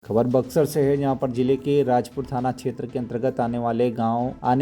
खबर बक्सर से है, जहां पर जिले के राजपुर थाना क्षेत्र के अंतर्गत आने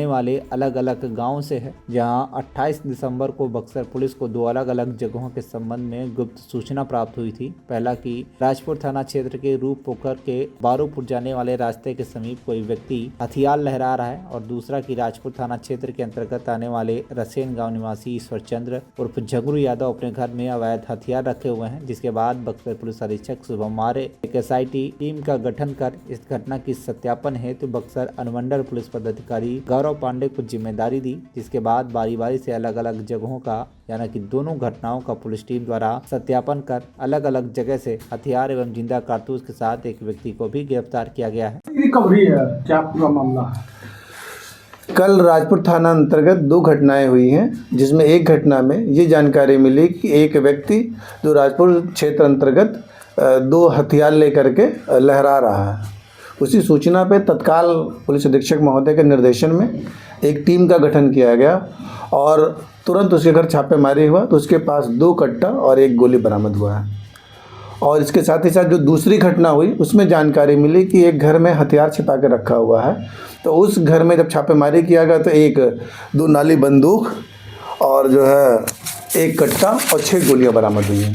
वाले अलग अलग गांव से है। जहां 28 दिसंबर को बक्सर पुलिस को दो अलग अलग जगहों के संबंध में गुप्त सूचना प्राप्त हुई थी। पहला कि राजपुर थाना क्षेत्र के रूप पोखर के बारूपुर जाने वाले रास्ते के समीप कोई व्यक्ति हथियार लहरा रहा है, और दूसरा कि राजपुर थाना क्षेत्र के अंतर्गत आने वाले रसेन गाँव निवासी ईश्वर चंद्र उर्फ झगरू यादव अपने घर में अवैध हथियार रखे हुए हैं। जिसके बाद बक्सर पुलिस अधीक्षक शुभम मारे एक SIT टीम का गठन कर इस घटना की सत्यापन हेतु बक्सर अनुमंडल पुलिस पदाधिकारी गौरव पांडे को जिम्मेदारी दी। जिसके बाद बारी बारी से अलग अलग जगहों का यानी कि दोनों घटनाओं का पुलिस टीम द्वारा सत्यापन कर अलग अलग जगह से हथियार एवं जिंदा कारतूस के साथ एक व्यक्ति को भी गिरफ्तार किया गया है। रिकवरी है, क्या पूरा मामला है? कल राजपुर थाना अंतर्गत दो घटनाएं हुई हैं, जिसमें एक घटना में ये जानकारी मिली कि एक व्यक्ति जो राजपुर क्षेत्र अंतर्गत दो हथियार लेकर के लहरा रहा है। उसी सूचना पे तत्काल पुलिस अधीक्षक महोदय के निर्देशन में एक टीम का गठन किया गया और तुरंत उसके घर छापेमारी हुआ तो उसके पास 2 कट्टा और 1 गोली बरामद हुआ है। और इसके साथ ही साथ जो दूसरी घटना हुई उसमें जानकारी मिली कि एक घर में हथियार छिपा के रखा हुआ है। तो उस घर में जब छापेमारी किया गया तो एक 2 नाली बंदूक और जो है 1 कट्टा और 6 गोलियां बरामद हुई हैं।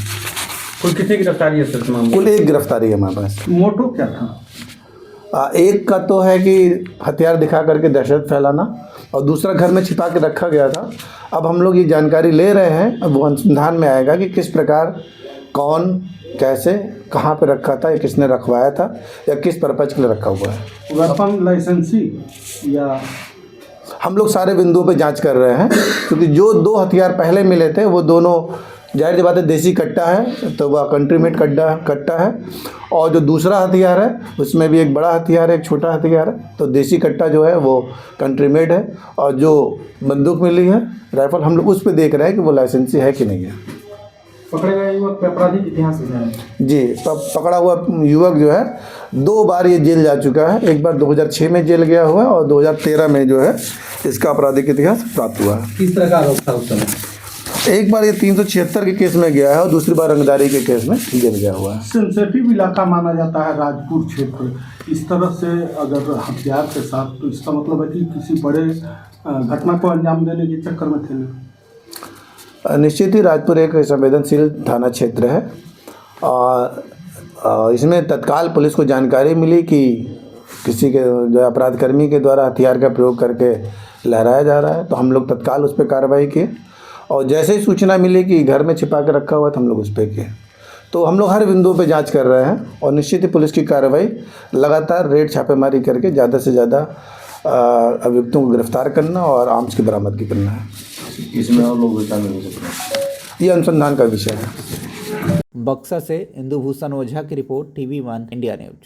कुल कितनी गिरफ्तारी है सर? कुल 1 गिरफ्तारी है हमारे पास। मोटो क्या था? एक का तो है कि हथियार दिखा करके दहशत फैलाना, और दूसरा घर में छिपा के रखा गया था। अब हम लोग ये जानकारी ले रहे हैं, अब वो अनुसंधान में आएगा कि किस प्रकार, कौन, कैसे, कहाँ पे रखा था या किसने रखवाया था या किस पर्पज के लिए रखा हुआ है। वेपन लाइसेंसी या हम लोग सारे बिंदुओं पे जांच कर रहे हैं, क्योंकि जो 2 हथियार पहले मिले थे वो दोनों जाहिर सी बात है देसी कट्टा है, तो वह कंट्री मेड कट्टा है। और जो दूसरा हथियार है उसमें भी एक बड़ा हथियार है, एक छोटा हथियार है। तो देसी कट्टा जो है वो कंट्री मेड है, और जो बंदूक मिली है राइफल, हम लोग उस पर देख रहे हैं कि वो लाइसेंसी है कि नहीं है। पकड़े गए युवक पे आपराधिक इतिहास है जी, पकड़ा हुआ युवक जो है 2 बार ये जेल जा चुका है। एक बार 2006 में जेल गया हुआ है और 2013 में जो है इसका आपराधिक इतिहास प्राप्त हुआ है। किस तरह का आरोप था उस समय? एक बार ये 376 के केस में गया है और दूसरी बार रंगदारी के केस में जेल गया हुआ है। सेंसिटिव इलाका माना जाता है राजपुर क्षेत्र। इस तरह से अगर हथियार के साथ, तो इसका मतलब है कि किसी बड़े घटना को अंजाम देने के चक्कर में थे। निश्चित ही राजपुर एक संवेदनशील थाना क्षेत्र है, और इसमें तत्काल पुलिस को जानकारी मिली कि किसी के जो अपराध कर्मी के द्वारा हथियार का प्रयोग करके लहराया जा रहा है। तो हम लोग तत्काल उस पर कार्रवाई किए, और जैसे ही सूचना मिली कि घर में छिपा के रखा हुआ था, हम लोग उस पर किए। तो हम लोग हर बिंदु पे जांच कर रहे हैं, और निश्चित ही पुलिस की कार्रवाई लगातार रेड छापेमारी करके ज़्यादा से ज़्यादा अभियुक्तों को गिरफ्तार करना और आर्म्स की बरामदगी करना है। इसमें और लोग शामिल हो सकते हैं, ये अनुसंधान का विषय है। बक्सर से इंदुभूषण ओझा की रिपोर्ट, TV1 इंडिया न्यूज।